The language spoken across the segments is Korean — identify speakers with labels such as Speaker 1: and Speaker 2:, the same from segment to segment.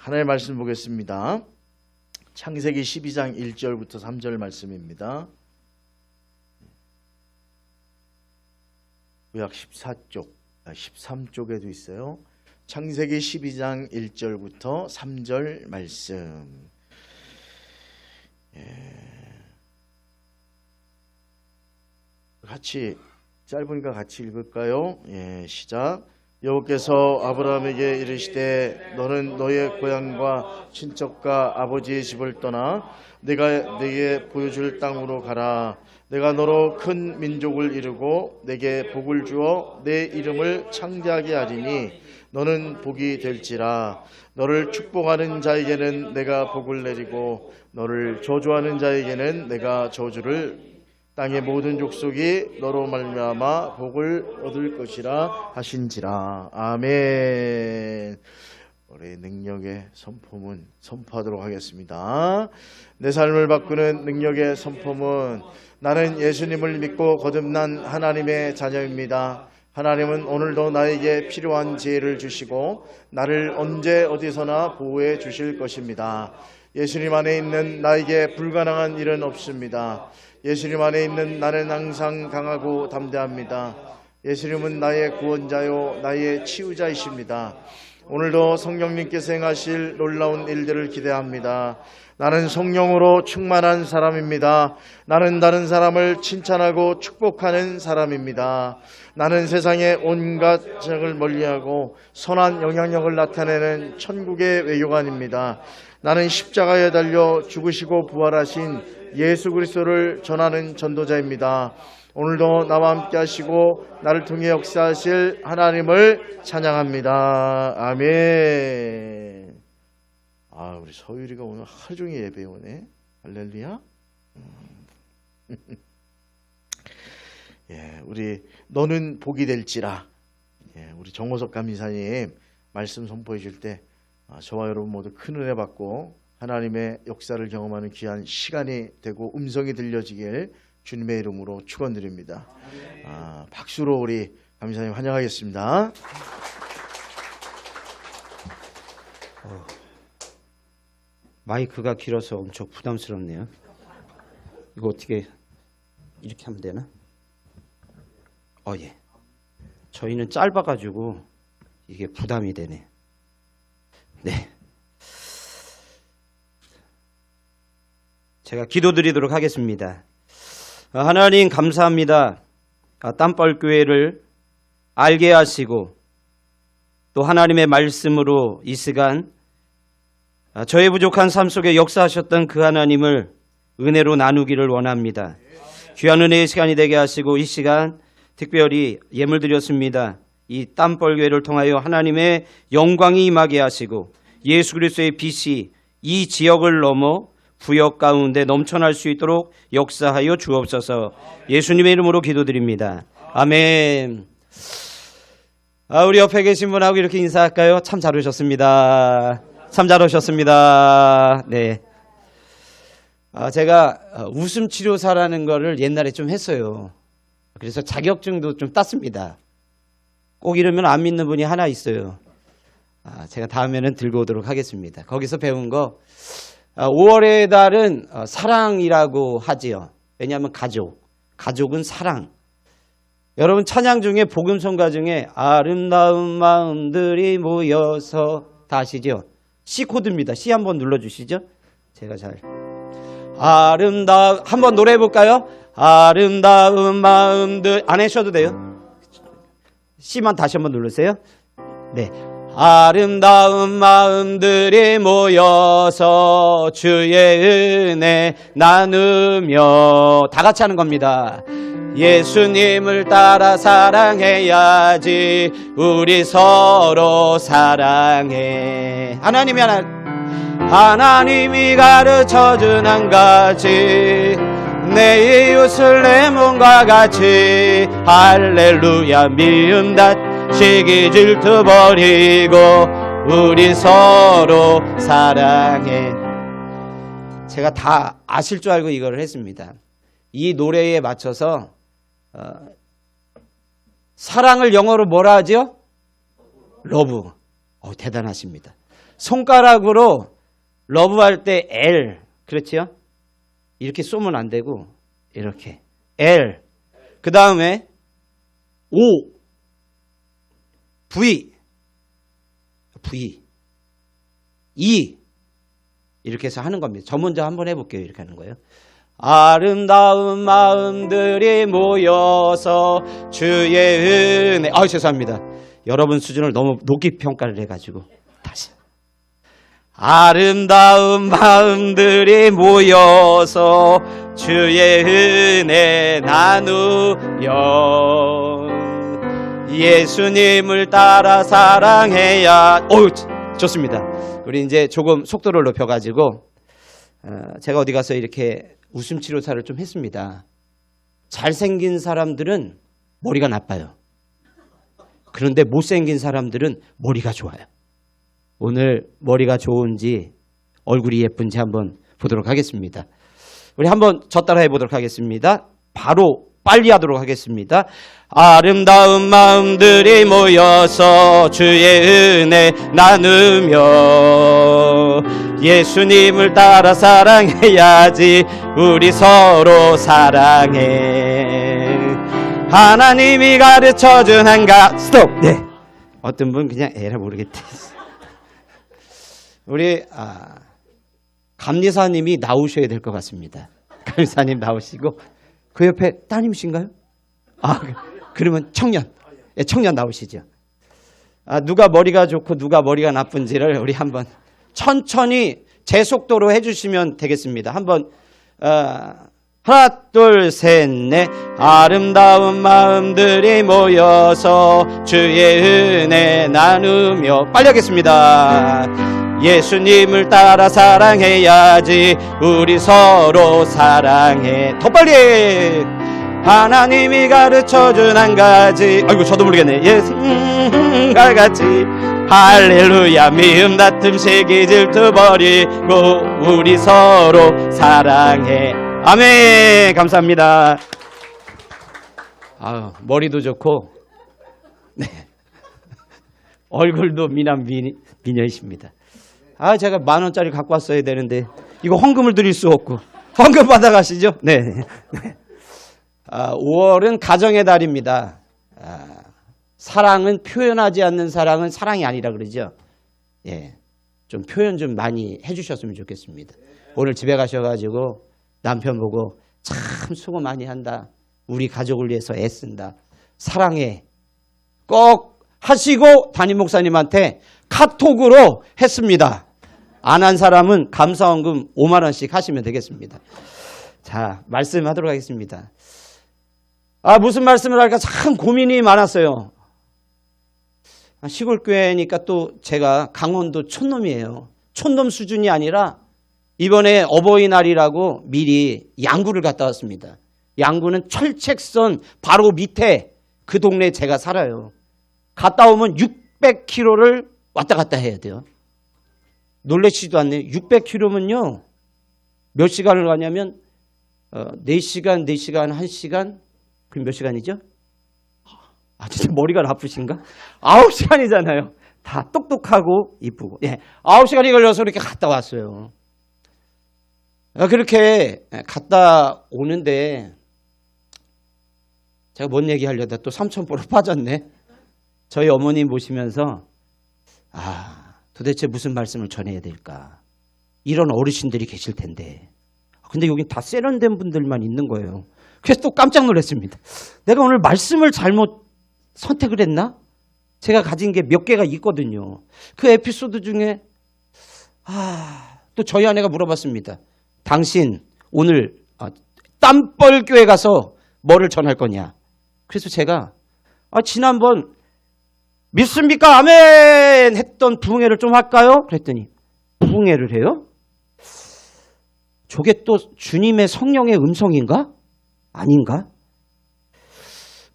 Speaker 1: 하나님의 말씀 보겠습니다. 창세기 12장 1절부터 3절 말씀입니다. 구약 13쪽에도 있어요. 창세기 12장 1절부터 3절 말씀. 같이 짧으니까 같이 읽을까요? 시작. 여호와께서 아브라함에게 이르시되 너는 너의 고향과 친척과 아버지의 집을 떠나 내가 네게 보여줄 땅으로 가라. 내가 너로 큰 민족을 이루고 내게 복을 주어 내 이름을 창대하게 하리니 너는 복이 될지라. 너를 축복하는 자에게는 내가 복을 내리고 너를 저주하는 자에게는 내가 저주를 땅의 모든 족속이 너로 말미암아 복을 얻을 것이라 하신지라. 아멘. 우리 능력의 선포문 선포하도록 하겠습니다. 내 삶을 바꾸는 능력의 선포문. 나는 예수님을 믿고 거듭난 하나님의 자녀입니다. 하나님은 오늘도 나에게 필요한 지혜를 주시고 나를 언제 어디서나 보호해 주실 것입니다. 예수님 안에 있는 나에게 불가능한 일은 없습니다. 예수님 안에 있는 나는 항상 강하고 담대합니다. 예수님은 나의 구원자요 나의 치유자이십니다. 오늘도 성령님께서 행하실 놀라운 일들을 기대합니다. 나는 성령으로 충만한 사람입니다. 나는 다른 사람을 칭찬하고 축복하는 사람입니다. 나는 세상의 온갖 적을 멀리하고 선한 영향력을 나타내는 천국의 외교관입니다. 나는 십자가에 달려 죽으시고 부활하신 예수 그리스도를 전하는 전도자입니다. 오늘도 나와 함께 하시고 나를 통해 역사하실 하나님을 찬양합니다. 아멘. 우리 서유리가 오늘 하루 종일 예배 오네. 할렐루야. 우리 너는 복이 될지라. 우리 정호석 감리사님 말씀 선포해 줄 때 저와 여러분 모두 큰 은혜 받고 하나님의 역사를 경험하는 귀한 시간이 되고 음성이 들려지길 주님의 이름으로 축원드립니다. 박수로 우리 감리사님 환영하겠습니다.
Speaker 2: 마이크가 길어서 엄청 부담스럽네요. 이거 어떻게 이렇게 하면 되나? 예. 저희는 짧아가지고 이게 부담이 되네. 네. 제가 기도드리도록 하겠습니다. 하나님 감사합니다. 땀벌교회를 알게 하시고 또 하나님의 말씀으로 이 시간 저의 부족한 삶 속에 역사하셨던 그 하나님을 은혜로 나누기를 원합니다. 귀한 은혜의 시간이 되게 하시고 이 시간 특별히 예물 드렸습니다. 이 땀벌교회를 통하여 하나님의 영광이 임하게 하시고 예수 그리스도의 빛이 이 지역을 넘어 부역 가운데 넘쳐날 수 있도록 역사하여 주옵소서. 예수님의 이름으로 기도드립니다. 아멘. 우리 옆에 계신 분하고 이렇게 인사할까요? 참 잘 오셨습니다. 참 잘 오셨습니다. 네. 제가 웃음 치료사라는 거를 옛날에 좀 했어요. 그래서 자격증도 좀 땄습니다. 꼭 이러면 안 믿는 분이 하나 있어요. 제가 다음에는 들고 오도록 하겠습니다. 거기서 배운 거 5월의 달은 사랑이라고 하지요. 왜냐하면 가족은 사랑. 여러분 찬양 중에 복음성가 중에 아름다운 마음들이 모여서 다 아시죠? C 코드입니다. C 한번 눌러주시죠. 제가 한번 노래해 볼까요? 아름다운 마음들 안 하셔도 돼요. C만 다시 한번 누르세요. 네. 아름다운 마음들이 모여서 주의 은혜 나누며 다 같이 하는 겁니다. 예수님을 따라 사랑해야지 우리 서로 사랑해. 하나님이 가르쳐준 한 가지 내 이웃을 내 몸과 같이 할렐루야 미움 다치기 질투 버리고 우리 서로 사랑해. 제가 다 아실 줄 알고 이걸 했습니다. 이 노래에 맞춰서 사랑을 영어로 뭐라 하죠? 러브. 대단하십니다. 손가락으로 러브할 때 L, 그렇지요? 이렇게 쏘면 안 되고 이렇게 L, 그 다음에 O, V, E 이렇게 해서 하는 겁니다. 저 먼저 한번 해볼게요. 이렇게 하는 거예요. 아름다운 마음들이 모여서 주의 은혜. 죄송합니다. 여러분 수준을 너무 높이 평가를 해가지고 다시. 아름다운 마음들이 모여서 주의 은혜 나누며 예수님을 따라 사랑해야. 좋습니다. 우리 이제 조금 속도를 높여가지고 제가 어디 가서 이렇게 웃음 치료사를 좀 했습니다. 잘생긴 사람들은 머리가 나빠요. 그런데 못생긴 사람들은 머리가 좋아요. 오늘 머리가 좋은지 얼굴이 예쁜지 한번 보도록 하겠습니다. 우리 한번 저 따라 해보도록 하겠습니다. 바로 빨리 하도록 하겠습니다. 아름다운 마음들이 모여서 주의 은혜 나누며 예수님을 따라 사랑해야지. 우리 서로 사랑해. 하나님이 가르쳐준 한가. 스톱. 네. 어떤 분 그냥 에라 모르겠대. 우리 감리사님이 나오셔야 될 것 같습니다. 감리사님 나오시고 그 옆에 따님이신가요? 그러면 청년. 예, 청년 나오시죠. 누가 머리가 좋고 누가 머리가 나쁜지를 우리 한번 천천히 제 속도로 해주시면 되겠습니다. 한번 하나 둘 셋 넷. 아름다운 마음들이 모여서 주의 은혜 나누며. 빨리 하겠습니다. 예수님을 따라 사랑해야지. 우리 서로 사랑해. 더 빨리. 하나님이 가르쳐준 한 가지. 아이고 저도 모르겠네. 예수님과 같이. 할렐루야. 미움 다툼 시기 질투 버리고 우리 서로 사랑해. 아멘. 감사합니다. 머리도 좋고 네. 얼굴도 미남 미녀이십니다. 제가 10,000원짜리 갖고 왔어야 되는데 이거 헌금을 드릴 수 없고. 헌금 받아가시죠. 네. 5월은 가정의 달입니다. 사랑은 표현하지 않는 사랑은 사랑이 아니라 그러죠. 예, 좀 표현 좀 많이 해주셨으면 좋겠습니다. 오늘 집에 가셔가지고 남편 보고 참 수고 많이 한다. 우리 가족을 위해서 애쓴다. 사랑해. 꼭 하시고 담임 목사님한테 카톡으로 했습니다. 안 한 사람은 감사원금 5만 원씩 하시면 되겠습니다. 자, 말씀하도록 하겠습니다. 무슨 말씀을 할까 참 고민이 많았어요. 시골 교회니까 또 제가 강원도 촌놈이에요. 촌놈 수준이 아니라 이번에 어버이날이라고 미리 양구를 갔다 왔습니다. 양구는 철책선 바로 밑에 그 동네에 제가 살아요. 갔다 오면 600km를 왔다 갔다 해야 돼요. 놀라시지도 않네요. 600km면요. 몇 시간을 가냐면 4시간, 1시간. 그럼 몇 시간이죠? 진짜 머리가 나쁘신가? 9시간이잖아요. 다 똑똑하고 이쁘고. 예, 9시간이 걸려서 이렇게 갔다 왔어요. 그렇게 갔다 오는데 제가 뭔 얘기 하려다 또 삼천포로 빠졌네. 저희 어머님 보시면서 도대체 무슨 말씀을 전해야 될까. 이런 어르신들이 계실 텐데. 근데 여긴 다 세련된 분들만 있는 거예요. 그래서 또 깜짝 놀랐습니다. 내가 오늘 말씀을 잘못 선택을 했나? 제가 가진 게 몇 개가 있거든요. 그 에피소드 중에 또 저희 아내가 물어봤습니다. 당신 오늘 땀벌교회 가서 뭐를 전할 거냐? 그래서 제가 지난번 믿습니까? 아멘! 했던 부흥회를 좀 할까요? 그랬더니 부흥회를 해요? 저게 또 주님의 성령의 음성인가? 아닌가?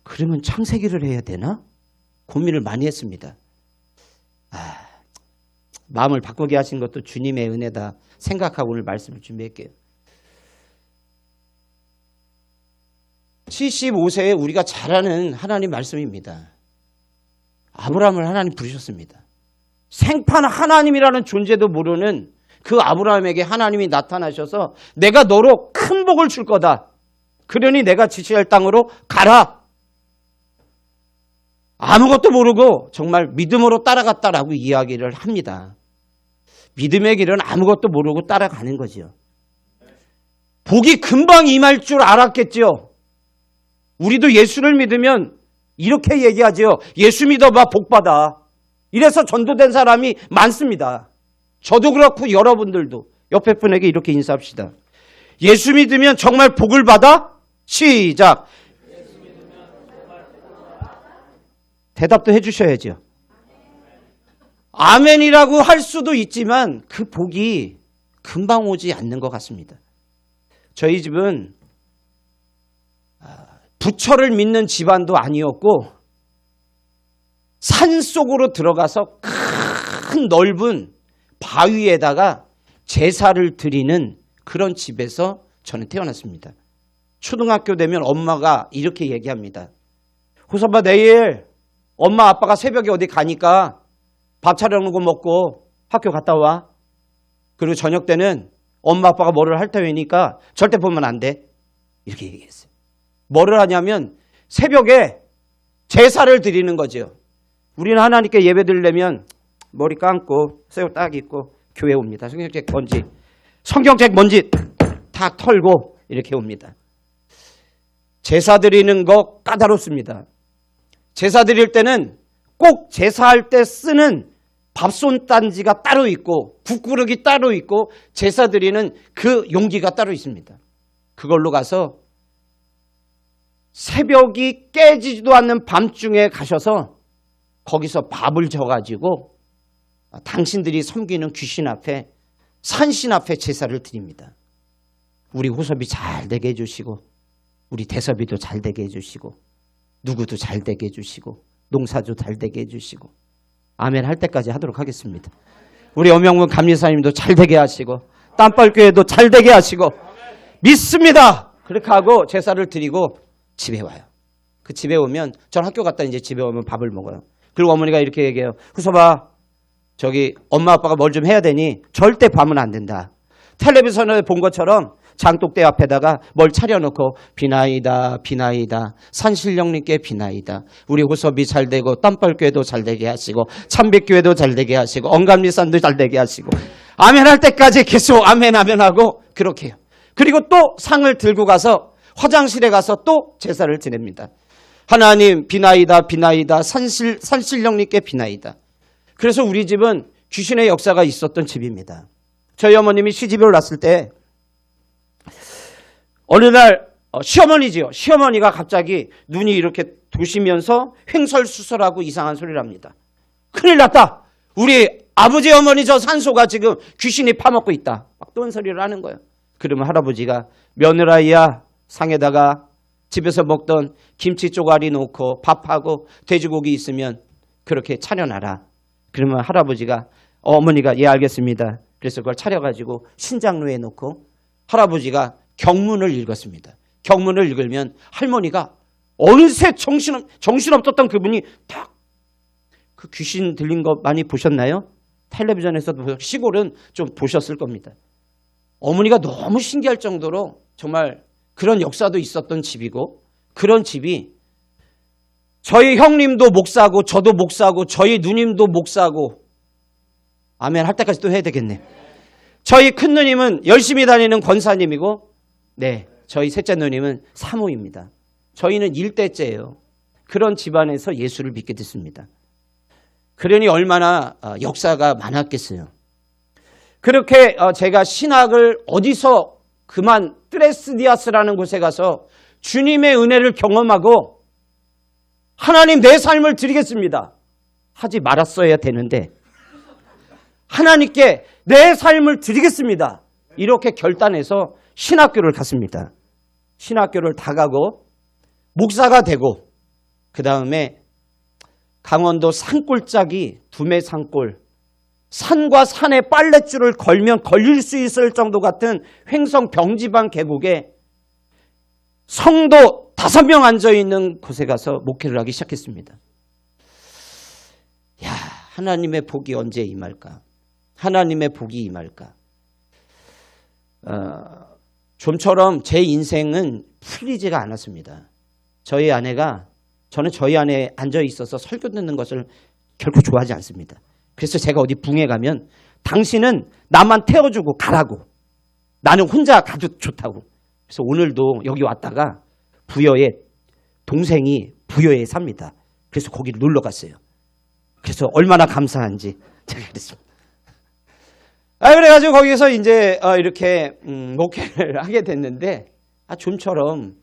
Speaker 2: 그러면 창세기를 해야 되나? 고민을 많이 했습니다. 마음을 바꾸게 하신 것도 주님의 은혜다 생각하고 오늘 말씀을 준비할게요. 75세에 우리가 잘 아는 하나님 말씀입니다. 아브라함을 하나님 부르셨습니다. 생판 하나님이라는 존재도 모르는 그 아브라함에게 하나님이 나타나셔서 내가 너로 큰 복을 줄 거다. 그러니 내가 지시할 땅으로 가라. 아무것도 모르고 정말 믿음으로 따라갔다라고 이야기를 합니다. 믿음의 길은 아무것도 모르고 따라가는 거죠. 복이 금방 임할 줄 알았겠죠. 우리도 예수를 믿으면 이렇게 얘기하죠. 예수 믿어봐 복 받아. 이래서 전도된 사람이 많습니다. 저도 그렇고 여러분들도 옆에 분에게 이렇게 인사합시다. 예수 믿으면 정말 복을 받아? 시작. 대답도 해주셔야죠. 아멘이라고 할 수도 있지만 그 복이 금방 오지 않는 것 같습니다. 저희 집은 부처를 믿는 집안도 아니었고 산 속으로 들어가서 큰 넓은 바위에다가 제사를 드리는 그런 집에서 저는 태어났습니다. 초등학교 되면 엄마가 이렇게 얘기합니다. 호섭아, 내일 엄마 아빠가 새벽에 어디 가니까 밥 차려놓은 거 먹고 학교 갔다 와. 그리고 저녁 때는 엄마 아빠가 뭐를 할 테니까 절대 보면 안 돼. 이렇게 얘기했어요. 뭐를 하냐면 새벽에 제사를 드리는 거죠. 우리는 하나님께 예배 드리려면 머리 감고 새우 딱 입고 교회 옵니다. 성경책 먼지 다 털고 이렇게 옵니다. 제사 드리는 거 까다롭습니다. 제사 드릴 때는 꼭 제사할 때 쓰는 밥손단지가 따로 있고 국그릇이 따로 있고 제사 드리는 그 용기가 따로 있습니다. 그걸로 가서 새벽이 깨지지도 않는 밤중에 가셔서 거기서 밥을 져가지고 당신들이 섬기는 귀신 앞에 산신 앞에 제사를 드립니다. 우리 호섭이 잘 되게 해주시고 우리 대섭이도 잘 되게 해주시고 누구도 잘 되게 해주시고 농사도 잘 되게 해주시고 아멘 할 때까지 하도록 하겠습니다. 우리 엄영문 감리사님도 잘 되게 하시고 땀발교회도 잘 되게 하시고 믿습니다. 그렇게 하고 제사를 드리고 집에 와요. 그 집에 오면 전 학교 갔다 이제 집에 오면 밥을 먹어요. 그리고 어머니가 이렇게 얘기해요. 후서봐, 저기 엄마 아빠가 뭘 좀 해야 되니 절대 밤은 안 된다. 텔레비전을 본 것처럼 장독대 앞에다가 뭘 차려놓고 비나이다 비나이다 산신령님께 비나이다. 우리 호섭이 잘 되고 땀벌교회도 잘 되게 하시고 참빛교회도 잘 되게 하시고 언감리산도 잘 되게 하시고 아멘 할 때까지 계속 아멘 아멘 하고 그렇게 해요. 그리고 또 상을 들고 가서 화장실에 가서 또 제사를 지냅니다. 하나님 비나이다 비나이다 산신령님께 비나이다. 그래서 우리 집은 귀신의 역사가 있었던 집입니다. 저희 어머님이 시집을 왔을 때 어느 날 시어머니지요. 시어머니가 갑자기 눈이 이렇게 도시면서 횡설수설하고 이상한 소리를 합니다. 큰일 났다. 우리 아버지 어머니 저 산소가 지금 귀신이 파먹고 있다. 막 또 한 소리를 하는 거예요. 그러면 할아버지가 며느라이야 상에다가 집에서 먹던 김치 쪼가리 놓고 밥하고 돼지고기 있으면 그렇게 차려놔라. 그러면 할아버지가 어머니가 예 알겠습니다. 그래서 그걸 차려가지고 신장로에 놓고 할아버지가 경문을 읽었습니다. 경문을 읽으면 할머니가 어느새 정신없었던 그분이 딱 그 귀신 들린 거 많이 보셨나요? 텔레비전에서도 시골은 좀 보셨을 겁니다. 어머니가 너무 신기할 정도로 정말 그런 역사도 있었던 집이고 그런 집이 저희 형님도 목사고 저도 목사고 저희 누님도 목사고 아멘 할 때까지 또 해야 되겠네. 저희 큰 누님은 열심히 다니는 권사님이고 네, 저희 셋째 누님은 사모입니다. 저희는 일대째예요. 그런 집안에서 예수를 믿게 됐습니다. 그러니 얼마나 역사가 많았겠어요. 그렇게 제가 신학을 어디서 그만 트레스디아스라는 곳에 가서 주님의 은혜를 경험하고 하나님 내 삶을 드리겠습니다. 하지 말았어야 되는데 하나님께 내 삶을 드리겠습니다. 이렇게 결단해서 신학교를 갔습니다. 신학교를 다 가고 목사가 되고 그 다음에 강원도 산골짜기 두메 산골 산과 산에 빨랫줄을 걸면 걸릴 수 있을 정도 같은 횡성 병지방 계곡에 성도 5명 앉아있는 곳에 가서 목회를 하기 시작했습니다. 야, 하나님의 복이 언제 임할까? 하나님의 복이 임할까? 좀처럼 제 인생은 풀리지가 않았습니다. 저희 아내가, 저는 저희 아내에 앉아 있어서 설교 듣는 것을 결코 좋아하지 않습니다. 그래서 제가 어디 붕에 가면 당신은 나만 태워주고 가라고. 나는 혼자 가도 좋다고. 그래서 오늘도 여기 왔다가 부여에 동생이 부여에 삽니다. 그래서 거기를 놀러 갔어요. 그래서 얼마나 감사한지 제가 그랬습니다. 그래가지고 거기서 이제 이렇게 목회를 하게 됐는데 좀처럼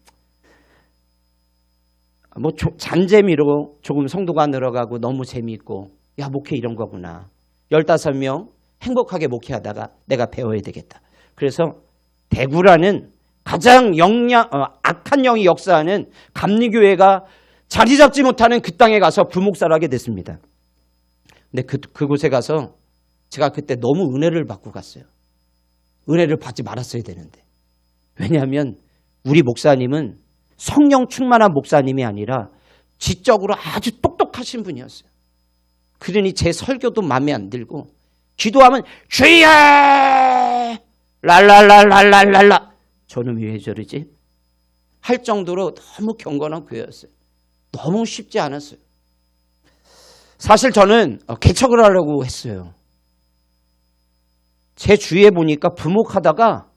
Speaker 2: 뭐 잔재미로 조금 성도가 늘어가고 너무 재미있고 야 목회 이런 거구나. 15명 행복하게 목회하다가 내가 배워야 되겠다. 그래서 대구라는 가장 악한 영이 역사하는 감리교회가 자리 잡지 못하는 그 땅에 가서 부목사를 하게 됐습니다. 근데 그곳에 가서 제가 그때 너무 은혜를 받고 갔어요. 은혜를 받지 말았어야 되는데. 왜냐하면 우리 목사님은 성령 충만한 목사님이 아니라 지적으로 아주 똑똑하신 분이었어요. 그러니 제 설교도 마음에 안 들고 기도하면 주여 랄랄랄랄랄랄라 저놈이 왜 저러지? 할 정도로 너무 경건한 교회였어요. 너무 쉽지 않았어요. 사실 저는 개척을 하려고 했어요. 제 주위에 보니까 부목하다가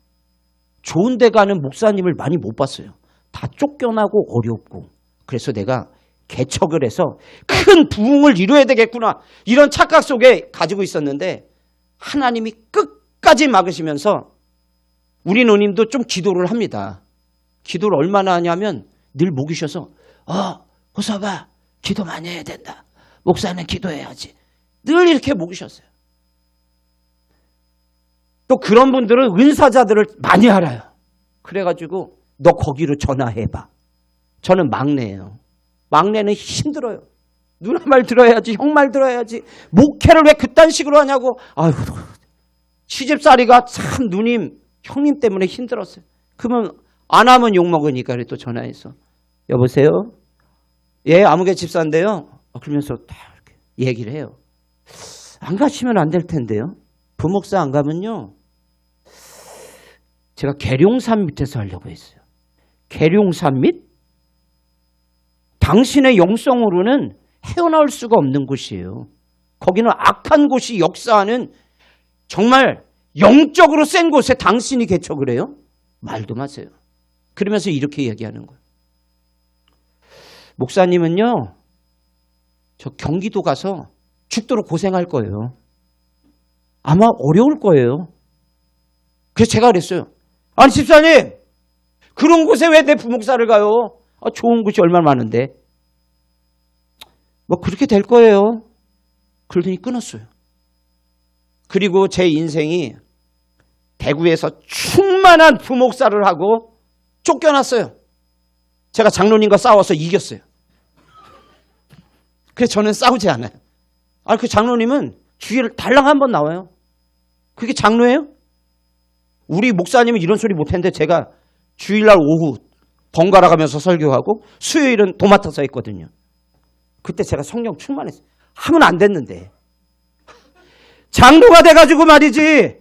Speaker 2: 좋은 데 가는 목사님을 많이 못 봤어요. 다 쫓겨나고 어렵고. 그래서 내가 개척을 해서 큰 부흥을 이루어야 되겠구나. 이런 착각 속에 가지고 있었는데 하나님이 끝까지 막으시면서 우리 누님도 좀 기도를 합니다. 기도를 얼마나 하냐면 늘 목이셔서 호서가 기도 많이 해야 된다. 목사는 기도해야지. 늘 이렇게 목이셨어요. 또 그런 분들은 은사자들을 많이 알아요. 그래가지고 너 거기로 전화해봐. 저는 막내예요. 막내는 힘들어요. 누나 말 들어야지, 형 말 들어야지. 목회를 왜 그딴 식으로 하냐고. 아이고, 시집살이가 참 누님, 형님 때문에 힘들었어요. 그러면 안 하면 욕먹으니까 또 전화해서 여보세요? 예, 아무개 집사인데요. 그러면서 다 이렇게 얘기를 해요. 안 가시면 안 될 텐데요. 부목사 안 가면요. 제가 계룡산 밑에서 하려고 했어요. 계룡산 밑? 당신의 영성으로는 헤어나올 수가 없는 곳이에요. 거기는 악한 곳이 역사하는 정말 영적으로 센 곳에 당신이 개척을 해요? 말도 마세요. 그러면서 이렇게 얘기하는 거예요. 목사님은요. 저 경기도 가서 죽도록 고생할 거예요. 아마 어려울 거예요. 그래서 제가 그랬어요. 아니 집사님 그런 곳에 왜 내 부목사를 가요? 좋은 곳이 얼마나 많은데. 뭐 그렇게 될 거예요. 그러더니 끊었어요. 그리고 제 인생이 대구에서 충만한 부목사를 하고 쫓겨났어요. 제가 장로님과 싸워서 이겼어요. 그래서 저는 싸우지 않아요. 그 장로님은 주일을 달랑 한 번 나와요. 그게 장로예요? 우리 목사님은 이런 소리 못했는데 제가 주일날 오후 번갈아 가면서 설교하고 수요일은 도맡아서 했거든요. 그때 제가 성령 충만했어요. 하면 안 됐는데. 장로가 돼가지고 말이지.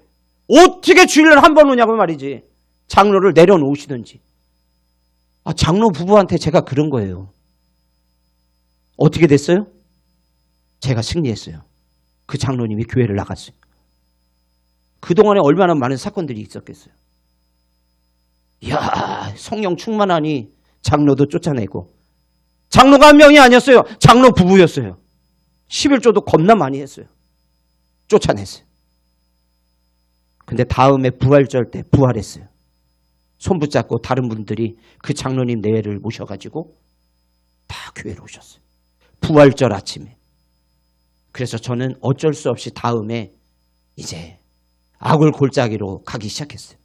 Speaker 2: 어떻게 주일날 한 번 오냐고 말이지. 장로를 내려놓으시든지. 장로 부부한테 제가 그런 거예요. 어떻게 됐어요? 제가 승리했어요. 그 장로님이 교회를 나갔어요. 그동안에 얼마나 많은 사건들이 있었겠어요. 이야, 성령 충만하니 장로도 쫓아내고. 장로가 한 명이 아니었어요. 장로 부부였어요. 11조도 겁나 많이 했어요. 쫓아냈어요. 근데 다음에 부활절 때 부활했어요. 손 붙잡고 다른 분들이 그 장로님 내외를 모셔가지고 다 교회로 오셨어요. 부활절 아침에. 그래서 저는 어쩔 수 없이 다음에 이제 악을 골짜기로 가기 시작했어요.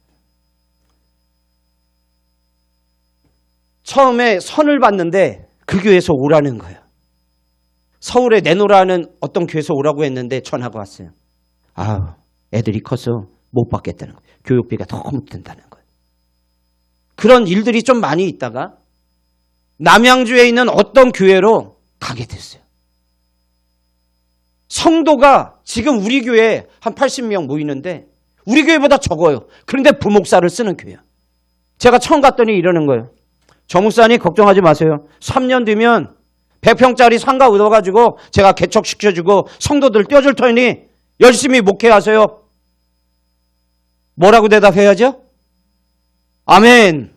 Speaker 2: 처음에 선을 봤는데 그 교회에서 오라는 거예요. 서울에 내놓으라는 어떤 교회에서 오라고 했는데 전화가 왔어요. 애들이 커서 못 받겠다는 거예요. 교육비가 너무 든다는 거예요. 그런 일들이 좀 많이 있다가 남양주에 있는 어떤 교회로 가게 됐어요. 성도가 지금 우리 교회에 한 80명 모이는데 우리 교회보다 적어요. 그런데 부목사를 쓰는 교회야. 제가 처음 갔더니 이러는 거예요. 정 목사님 걱정하지 마세요. 3년 뒤면 100평짜리 상가 얻어가지고 제가 개척시켜주고 성도들 떼어줄 터니 열심히 목회하세요. 뭐라고 대답해야죠? 아멘.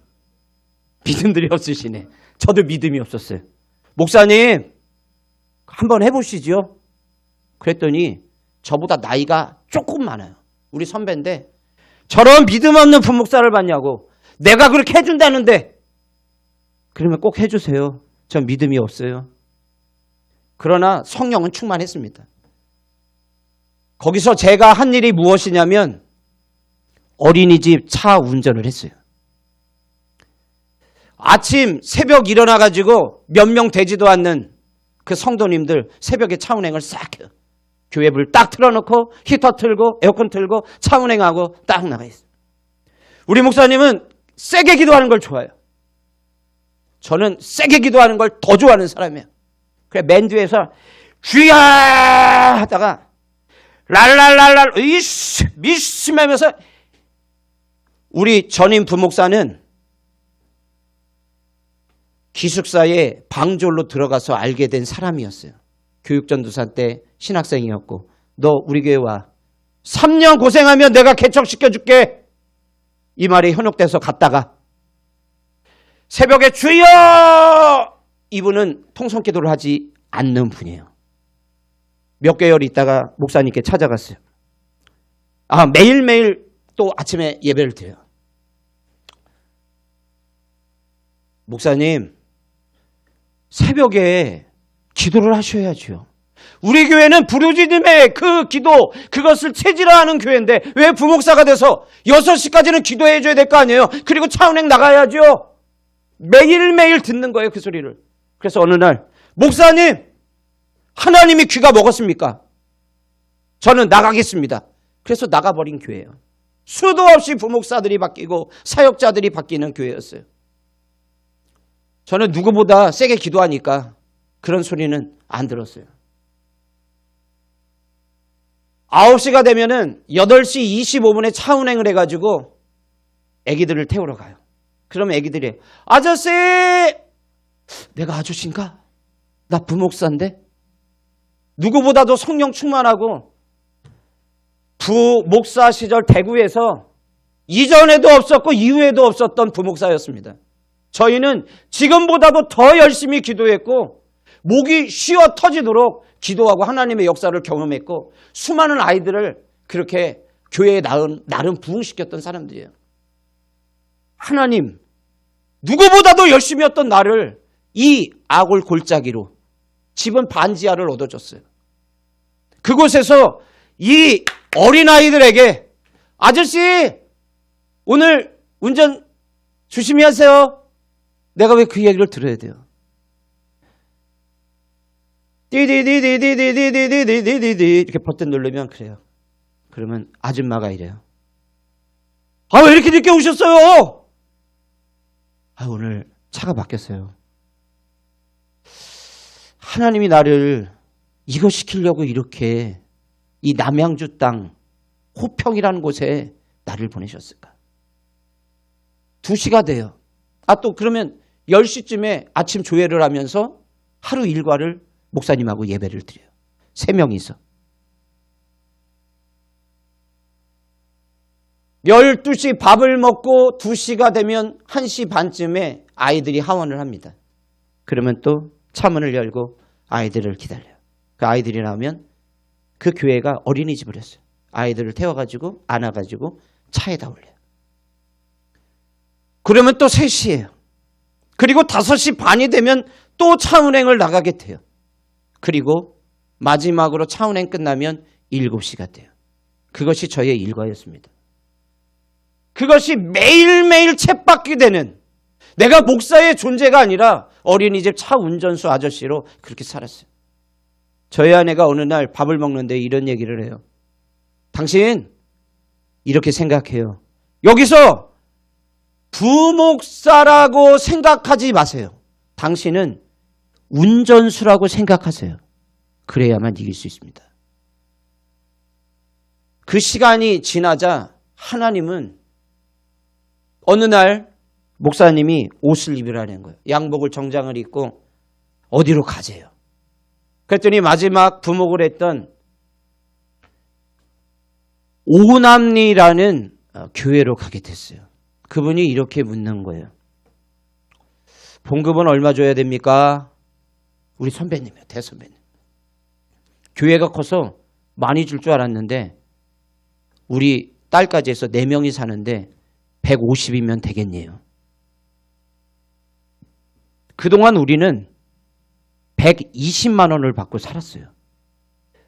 Speaker 2: 믿음들이 없으시네. 저도 믿음이 없었어요. 목사님 한번 해보시죠. 그랬더니 저보다 나이가 조금 많아요. 우리 선배인데 저런 믿음 없는 부목사를 받냐고. 내가 그렇게 해준다는데. 그러면 꼭 해주세요. 전 믿음이 없어요. 그러나 성령은 충만했습니다. 거기서 제가 한 일이 무엇이냐면 어린이집 차 운전을 했어요. 아침 새벽 일어나가지고 몇 명 되지도 않는 그 성도님들 새벽에 차 운행을 싹 해요. 교회 불 딱 틀어놓고 히터 틀고 에어컨 틀고 차 운행하고 딱 나가 있어요. 우리 목사님은 세게 기도하는 걸 좋아해요. 저는 세게 기도하는 걸 더 좋아하는 사람이에요. 그래 맨 뒤에서 주야 하다가 랄랄랄랄 이씨 미심하면서 우리 전임 부목사는 기숙사에 방졸로 들어가서 알게 된 사람이었어요. 교육전도사 때 신학생이었고 너 우리 교회 와. 3년 고생하면 내가 개척시켜줄게. 이 말이 현혹돼서 갔다가 새벽에 주여! 이분은 통성기도를 하지 않는 분이에요. 몇 개월 있다가 목사님께 찾아갔어요. 매일매일 또 아침에 예배를 드려요. 목사님, 새벽에 기도를 하셔야죠. 우리 교회는 부르짖음의 그 기도, 그것을 체질화하는 교회인데 왜 부목사가 돼서 6시까지는 기도해 줘야 될 거 아니에요. 그리고 차 운행 나가야죠. 매일매일 듣는 거예요, 그 소리를. 그래서 어느 날 목사님, 하나님이 귀가 먹었습니까? 저는 나가겠습니다. 그래서 나가버린 교회예요. 수도 없이 부목사들이 바뀌고 사역자들이 바뀌는 교회였어요. 저는 누구보다 세게 기도하니까 그런 소리는 안 들었어요. 9시가 되면은 8시 25분에 차 운행을 해가지고 애기들을 태우러 가요. 그러면 애기들이 아저씨! 내가 아저씨인가? 나 부목사인데? 누구보다도 성령 충만하고 부목사 시절 대구에서 이전에도 없었고 이후에도 없었던 부목사였습니다. 저희는 지금보다도 더 열심히 기도했고 목이 쉬어 터지도록 기도하고 하나님의 역사를 경험했고 수많은 아이들을 그렇게 교회에 나름 부흥시켰던 사람들이에요. 하나님, 누구보다도 열심히 했던 나를 이 아골 골짜기로 집은 반지하를 얻어줬어요. 그곳에서 이 어린아이들에게 아저씨 오늘 운전 조심히 하세요. 내가 왜 그 얘기를 들어야 돼요? 디디디디디디디디디디디 이렇게 버튼 누르면 그래요. 그러면 아줌마가 이래요. 왜 이렇게 늦게 오셨어요? 오늘 차가 바뀌었어요. 하나님이 나를 이거 시키려고 이렇게 이 남양주 땅 호평이라는 곳에 나를 보내셨을까? 2시가 돼요. 또 그러면 10시쯤에 아침 조회를 하면서 하루 일과를 목사님하고 예배를 드려요. 3명이서. 12시 밥을 먹고 2시가 되면 1시 반쯤에 아이들이 하원을 합니다. 그러면 또 차문을 열고 아이들을 기다려요. 그 아이들이 나오면 그 교회가 어린이집을 했어요. 아이들을 태워가지고 안아가지고 차에다 올려요. 그러면 또 3시예요. 그리고 5시 반이 되면 또 차 운행을 나가게 돼요. 그리고 마지막으로 차 운행 끝나면 7시가 돼요. 그것이 저의 일과였습니다. 그것이 매일매일 쳇바퀴 되는 내가 목사의 존재가 아니라 어린이집 차 운전수 아저씨로 그렇게 살았어요. 저희 아내가 어느 날 밥을 먹는데 이런 얘기를 해요. 당신 이렇게 생각해요. 여기서 부목사라고 생각하지 마세요. 당신은 운전수라고 생각하세요. 그래야만 이길 수 있습니다. 그 시간이 지나자 하나님은 어느 날 목사님이 옷을 입으라는 거예요. 양복을 정장을 입고 어디로 가재요. 그랬더니 마지막 부목을 했던 오남리라는 교회로 가게 됐어요. 그분이 이렇게 묻는 거예요. 봉급은 얼마 줘야 됩니까? 우리 선배님이요, 대선배님. 교회가 커서 많이 줄 줄 알았는데 우리 딸까지 해서 4명이 사는데 150이면 되겠네요. 그동안 우리는 120만 원을 받고 살았어요.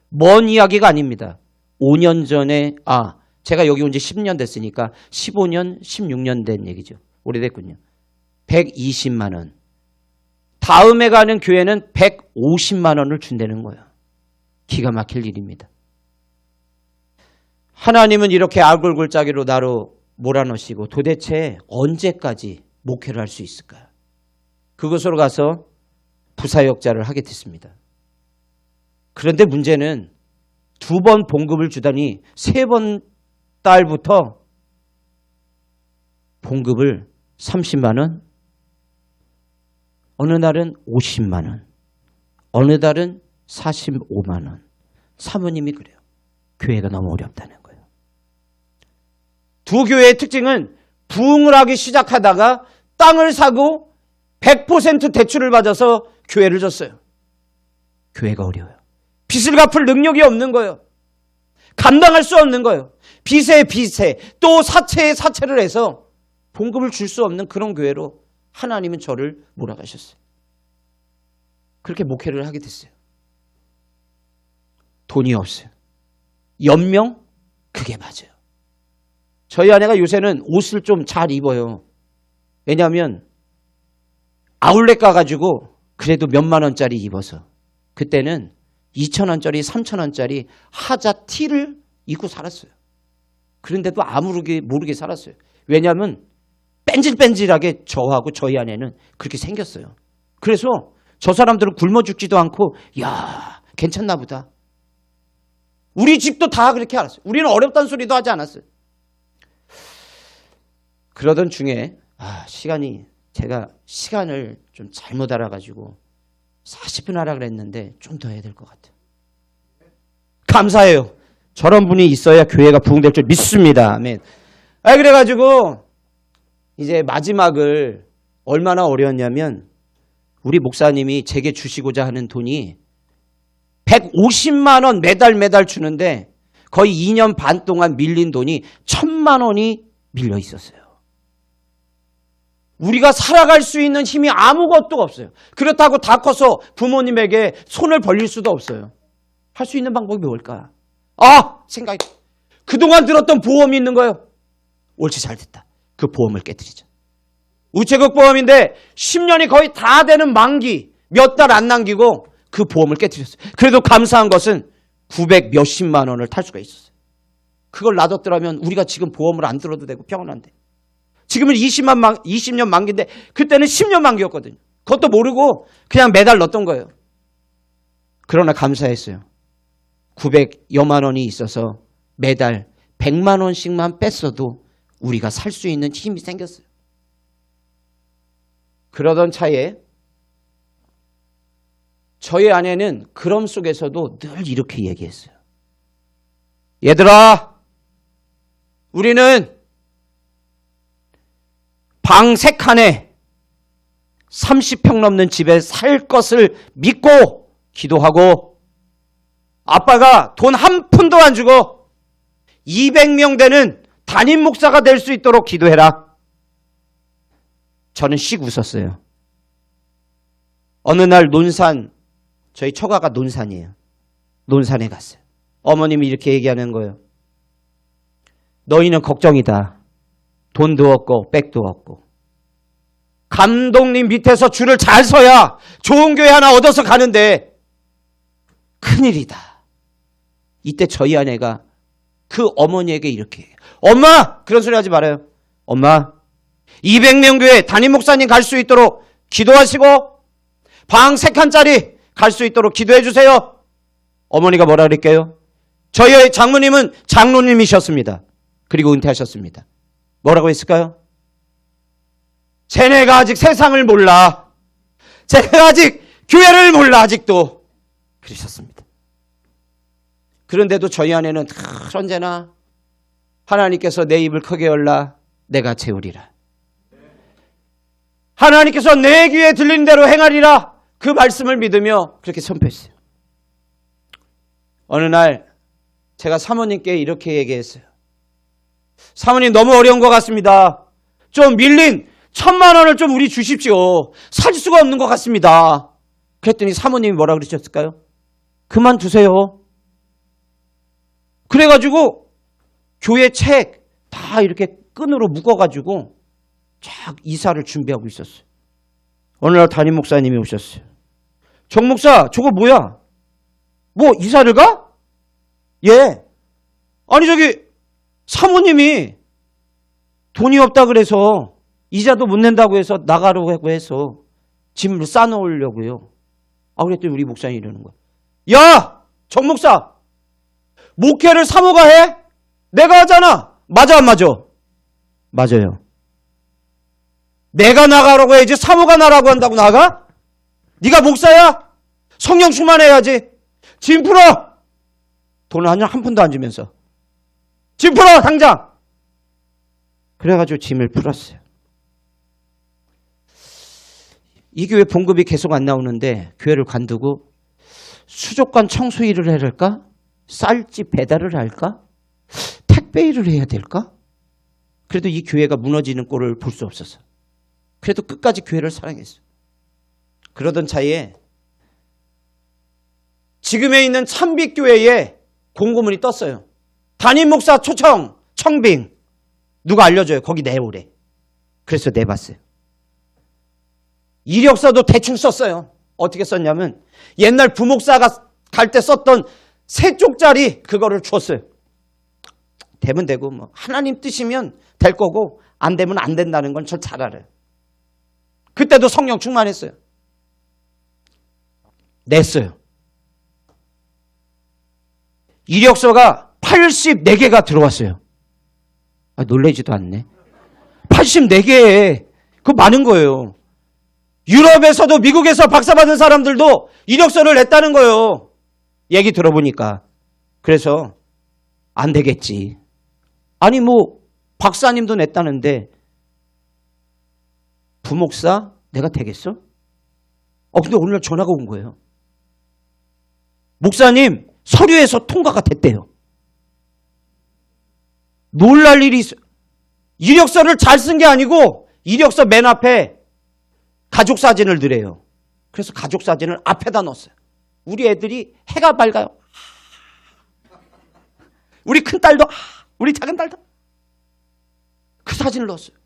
Speaker 2: 먼 이야기가 아닙니다. 5년 전에, 제가 여기 온 지 10년 됐으니까 15년, 16년 된 얘기죠. 오래됐군요. 120만 원. 다음에 가는 교회는 150만 원을 준다는 거예요. 기가 막힐 일입니다. 하나님은 이렇게 아굴골짜기로 나로 몰아넣으시고 도대체 언제까지 목회를 할 수 있을까요? 그곳으로 가서 부사역자를 하게 됐습니다. 그런데 문제는 2번 봉급을 주다니 3번 달부터 봉급을 30만 원, 어느 날은 50만 원, 어느 달은 45만 원. 사모님이 그래요. 교회가 너무 어렵다는 거예요. 두 교회의 특징은 부흥을 하기 시작하다가 땅을 사고 100% 대출을 받아서 교회를 줬어요. 교회가 어려워요. 빚을 갚을 능력이 없는 거예요. 감당할 수 없는 거예요. 빚에 빚에 또 사채에 사채를 해서 봉급을 줄 수 없는 그런 교회로 하나님은 저를 몰아가셨어요. 그렇게 목회를 하게 됐어요. 돈이 없어요. 연명? 그게 맞아요. 저희 아내가 요새는 옷을 좀 잘 입어요. 왜냐하면 아울렛 가가지고 그래도 몇만 원짜리 입어서 그때는 2,000원짜리 3,000원짜리 하자 티를 입고 살았어요. 그런데도 아무렇게 모르게 살았어요. 왜냐하면 뺀질뺀질하게 저하고 저희 아내는 그렇게 생겼어요. 그래서 저 사람들은 굶어 죽지도 않고 야 괜찮나 보다. 우리 집도 다 그렇게 알았어요. 우리는 어렵다는 소리도 하지 않았어요. 그러던 중에 제가 시간을 좀 잘못 알아가지고 40분 하라 그랬는데 좀 더 해야 될 것 같아요. 감사해요. 저런 분이 있어야 교회가 부흥될 줄 믿습니다. 아멘. 그래가지고 이제 마지막을 얼마나 어려웠냐면 우리 목사님이 제게 주시고자 하는 돈이 150만 원 매달 주는데 거의 2년 반 동안 밀린 돈이 1,000만 원이 밀려 있었어요. 우리가 살아갈 수 있는 힘이 아무것도 없어요. 그렇다고 다 커서 부모님에게 손을 벌릴 수도 없어요. 할 수 있는 방법이 뭘까? 생각이 그동안 들었던 보험이 있는 거예요. 옳지 잘됐다. 그 보험을 깨뜨리자. 우체국 보험인데 10년이 거의 다 되는 만기 몇 달 안 남기고 그 보험을 깨뜨렸어요. 그래도 감사한 것은 900 몇십만 원을 탈 수가 있었어요. 그걸 놔뒀더라면 우리가 지금 보험을 안 들어도 되고 평온한데 지금은 20년 만기인데 그때는 10년 만기였거든요. 그것도 모르고 그냥 매달 넣었던 거예요. 그러나 감사했어요. 900여만 원이 있어서 매달 100만 원씩만 뺐어도 우리가 살 수 있는 힘이 생겼어요. 그러던 차에 저희 아내는 그럼 속에서도 늘 이렇게 얘기했어요. 얘들아, 우리는 방 3칸에 30평 넘는 집에 살 것을 믿고 기도하고 아빠가 돈 한 푼도 안 주고 200명 되는 담임 목사가 될 수 있도록 기도해라. 저는 씩 웃었어요. 어느 날 논산, 저희 처가가 논산이에요. 논산에 갔어요. 어머님이 이렇게 얘기하는 거예요. 너희는 걱정이다. 돈도 없고 백도 없고. 감독님 밑에서 줄을 잘 서야 좋은 교회 하나 얻어서 가는데 큰일이다. 이때 저희 아내가 그 어머니에게 이렇게 해요. 엄마! 그런 소리 하지 말아요. 엄마, 200명 교회 담임 목사님 갈 수 있도록 기도하시고 방 3칸짜리 갈 수 있도록 기도해 주세요. 어머니가 뭐라 그랬게요? 저희 장모님은 장로님이셨습니다. 그리고 은퇴하셨습니다. 뭐라고 했을까요? 쟤네가 아직 세상을 몰라. 쟤네가 아직 교회를 몰라 아직도. 그러셨습니다. 그런데도 저희 안에는 언제나 하나님께서 내 입을 크게 열라 내가 채우리라. 하나님께서 내 귀에 들리는 대로 행하리라. 그 말씀을 믿으며 그렇게 선포했어요. 어느 날 제가 사모님께 이렇게 얘기했어요. 사모님 너무 어려운 것 같습니다. 좀 밀린 1,000만 원을 좀 우리 주십시오. 살 수가 없는 것 같습니다. 그랬더니 사모님이 뭐라 그러셨을까요? 그만두세요. 그래가지고 교회 책 다 이렇게 끈으로 묶어가지고 쫙 이사를 준비하고 있었어요. 어느 날 담임 목사님이 오셨어요. 정 목사 저거 뭐야? 뭐 이사를 가? 예. 아니 저기 사모님이 돈이 없다 그래서 이자도 못 낸다고 해서 나가라고 해서 짐을 싸놓으려고요. 그랬더니 우리 목사님이 이러는 거야. 야! 정 목사! 목회를 사모가 해? 내가 하잖아. 맞아 안 맞아? 맞아요. 내가 나가라고 해야지 사모가 나라고 한다고 나가? 네가 목사야? 성령 충만해야지. 짐 풀어! 돈을 한 푼도 안 주면서. 짐 풀어 당장! 그래가지고 짐을 풀었어요. 이 교회 봉급이 계속 안 나오는데 교회를 관두고 수족관 청소 일을 해야 할까? 쌀집 배달을 할까? 택배 일을 해야 될까? 그래도 이 교회가 무너지는 꼴을 볼 수 없어서 그래도 끝까지 교회를 사랑했어요. 그러던 차에 지금에 있는 참빛교회에 공고문이 떴어요. 담임 목사 초청 청빙 누가 알려줘요. 거기 내오래. 그래서 내봤어요. 이력서도 대충 썼어요. 어떻게 썼냐면 옛날 부목사가 갈 때 썼던 3쪽짜리 그거를 줬어요. 되면 되고 뭐 하나님 뜻이면 될 거고 안 되면 안 된다는 건 저 잘 알아요. 그때도 성령 충만했어요. 냈어요. 이력서가 84개가 들어왔어요. 놀라지도 않네. 84개. 그거 많은 거예요. 유럽에서도 미국에서 박사받은 사람들도 이력서를 냈다는 거예요. 얘기 들어보니까. 그래서 안 되겠지. 아니 뭐 박사님도 냈다는데 부목사 내가 되겠어? 근데 오늘 전화가 온 거예요. 목사님 서류에서 통과가 됐대요. 놀랄 일이 있어요. 이력서를 잘 쓴 게 아니고 이력서 맨 앞에 가족 사진을 넣으래요. 그래서 가족 사진을 앞에다 넣었어요. 우리 애들이 해가 밝아요. 우리 큰딸도 우리 작은딸도 그 사진을 넣었어요.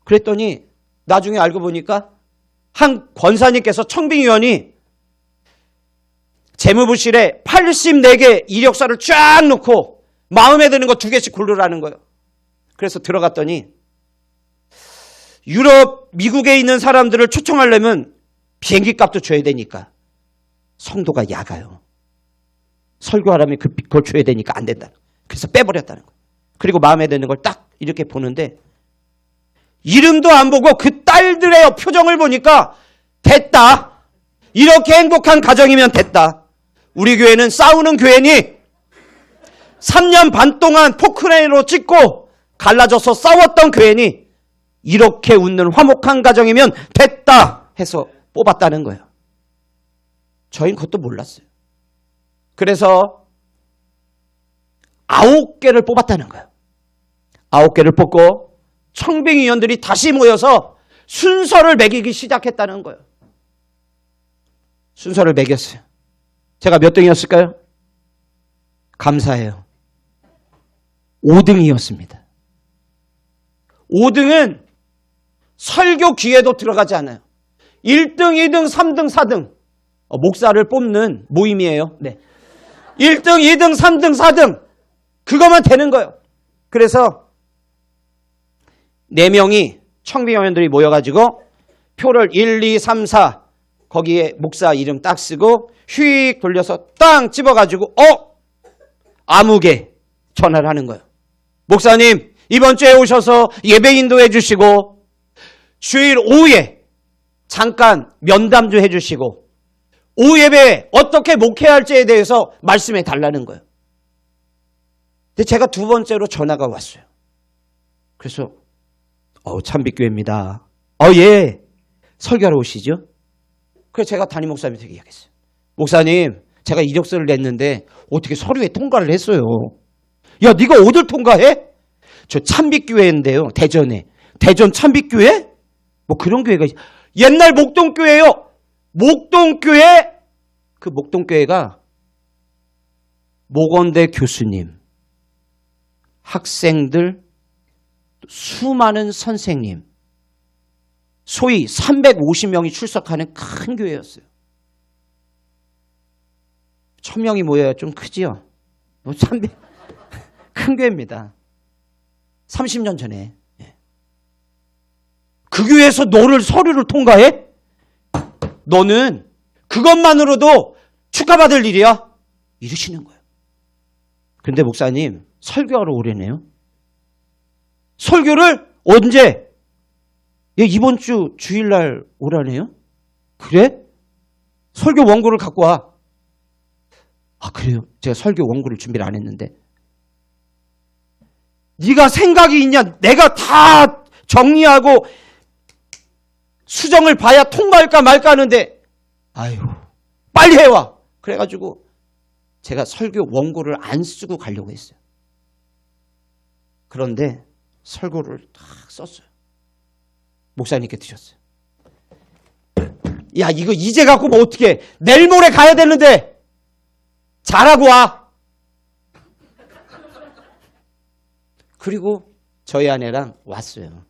Speaker 2: 그랬더니 나중에 알고 보니까 한 권사님께서 청빙위원이 재무부실에 84개 이력서를 쫙 놓고 마음에 드는 거 2개씩 고르라는 거예요. 그래서 들어갔더니 유럽, 미국에 있는 사람들을 초청하려면 비행기 값도 줘야 되니까 성도가 야가요. 설교하려면 그걸 줘야 되니까 안 된다. 그래서 빼버렸다는 거예요. 그리고 마음에 드는 걸 딱 이렇게 보는데 이름도 안 보고 그 딸들의 표정을 보니까 됐다. 이렇게 행복한 가정이면 됐다. 우리 교회는 싸우는 교회니 3년 반 동안 포크레인으로 찍고 갈라져서 싸웠던 교회니 이렇게 웃는 화목한 가정이면 됐다 해서 뽑았다는 거예요. 저희는 그것도 몰랐어요. 그래서 9개를 뽑았다는 거예요. 9개를 뽑고 청빙위원들이 다시 모여서 순서를 매기기 시작했다는 거예요. 순서를 매겼어요. 제가 몇 등이었을까요? 감사해요. 5등이었습니다. 5등은 설교 기회도 들어가지 않아요. 1등, 2등, 3등, 4등. 목사를 뽑는 모임이에요. 네. 1등, 2등, 3등, 4등. 그거만 되는 거예요. 그래서 4명이 청빙위원들이 모여가지고 표를 1, 2, 3, 4 거기에 목사 이름 딱 쓰고 휙 돌려서 땅 집어가지고 아무개 전화를 하는 거예요. 목사님, 이번 주에 오셔서 예배 인도해 주시고 주일 오후에 잠깐 면담 좀 해주시고 오후 예배에 어떻게 목회해야 할지에 대해서 말씀해 달라는 거예요. 근데 제가 두 번째로 전화가 왔어요. 그래서 참빛교회입니다. 예. 설교하러 오시죠? 그래서 제가 담임 목사님한테 이야기했어요. 목사님, 제가 이력서를 냈는데 어떻게 서류에 통과를 했어요. 야, 네가 어딜 통과해? 저 참빛교회인데요. 대전에. 대전 참빛교회? 뭐 그런 교회가 옛날 목동교회요. 목동교회. 그 목동교회가 목원대 교수님, 학생들, 수많은 선생님, 소위 350명이 출석하는 큰 교회였어요. 1000명이 모여야 좀 크지요. 300, 큰 교회입니다. 30년 전에. 그 교회에서 너를 서류를 통과해? 너는 그것만으로도 축하받을 일이야. 이러시는 거예요. 근데 목사님, 설교하러 오래네요. 설교를 언제? 이번 주 주일날 오라네요. 그래? 설교 원고를 갖고 와. 그래요? 제가 설교 원고를 준비를 안 했는데. 네가 생각이 있냐? 내가 다 정리하고 수정을 봐야 통과할까 말까 하는데 아유, 빨리 해와. 그래가지고 제가 설교 원고를 안 쓰고 가려고 했어요. 그런데 설교를 딱 썼어요. 목사님께 드렸어요. 야, 이거 이제 갖고 뭐 어떻게 내일 모레 가야 되는데 잘하고 와. 그리고 저희 아내랑 왔어요.